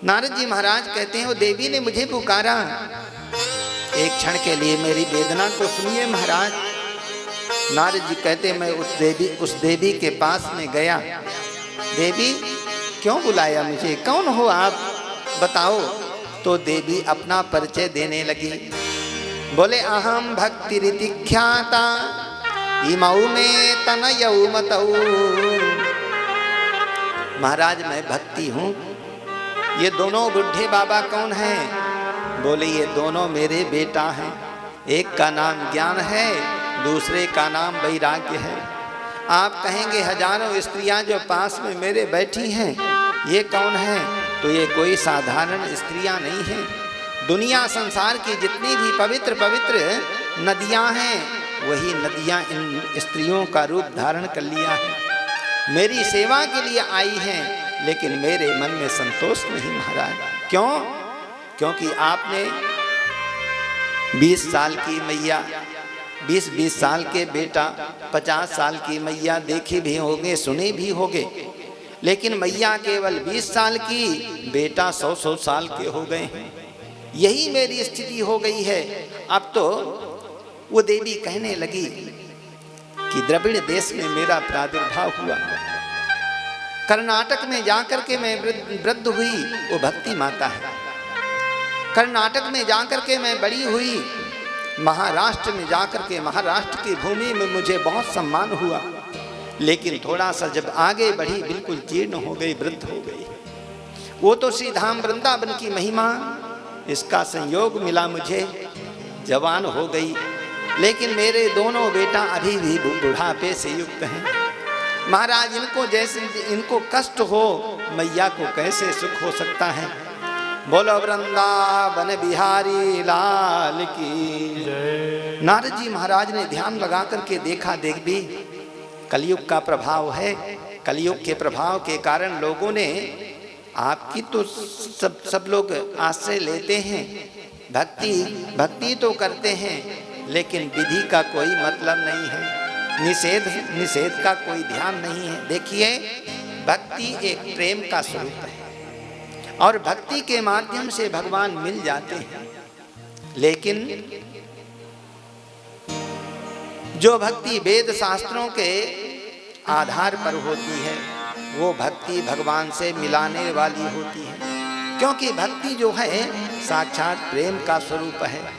नारद जी महाराज कहते हैं वो देवी ने मुझे पुकारा, एक क्षण के लिए मेरी वेदना को सुनिए महाराज। नारद जी कहते मैं उस देवी के पास में गया। देवी क्यों बुलाया मुझे, कौन हो आप, बताओ। तो देवी अपना परिचय देने लगी। बोले अहम भक्ति रीति ख्याता इमऊ में तनयऊ मतऊ। महाराज मैं भक्ति हूँ। ये दोनों बुढ़े बाबा कौन हैं? बोले ये दोनों मेरे बेटा हैं। एक का नाम ज्ञान है, दूसरे का नाम वैराग्य है। आप कहेंगे हजारों स्त्रियां जो पास में मेरे बैठी हैं ये कौन है? तो ये कोई साधारण स्त्रियां नहीं हैं। दुनिया संसार की जितनी भी पवित्र पवित्र नदियां हैं वही नदियां इन स्त्रियों का रूप धारण कर लिया है। मेरी सेवा के लिए आई हैं, लेकिन मेरे मन में संतोष नहीं महाराज। क्यों? क्योंकि आपने 20 साल की मैया, 20 साल के बेटा, 50 साल की मैया देखे भी होंगे, सुने भी होंगे, लेकिन मैया केवल 20 साल की, बेटा 100 साल के हो गए हैं। यही मेरी स्थिति हो गई है। अब तो वो देवी कहने लगी कि द्रविड़ देश में मेरा प्रादुर्भाव हुआ, कर्नाटक में जाकर के मैं वृद्ध हुई, वो भक्ति माता है। कर्नाटक में जाकर के मैं बड़ी हुई, महाराष्ट्र में जाकर के महाराष्ट्र की भूमि में मुझे बहुत सम्मान हुआ, लेकिन थोड़ा सा जब आगे बढ़ी बिल्कुल जीर्ण हो गई, वृद्ध हो गई। वो तो श्री धाम वृंदावन की महिमा, इसका संयोग मिला मुझे, जवान हो गई, लेकिन मेरे दोनों बेटा अभी भी बुढ़ापे से युक्त हैं। महाराज इनको जैसे इनको कष्ट हो, मैया को कैसे सुख हो सकता है? बोलो वृंदावन बिहारी लाल की जय। नारद जी महाराज ने ध्यान लगा करके देखा, देख भी कलयुग का प्रभाव है। कलयुग के प्रभाव के कारण लोगों ने आपकी तो सब लोग आश्रय लेते हैं, भक्ति तो करते हैं, लेकिन विधि का कोई मतलब नहीं है, निषेध का कोई ध्यान नहीं है। देखिए भक्ति एक प्रेम का स्वरूप है और भक्ति के माध्यम से भगवान मिल जाते हैं। लेकिन जो भक्ति वेद शास्त्रों के आधार पर होती है वो भक्ति भगवान से मिलाने वाली होती है, क्योंकि भक्ति जो है साक्षात प्रेम का स्वरूप है।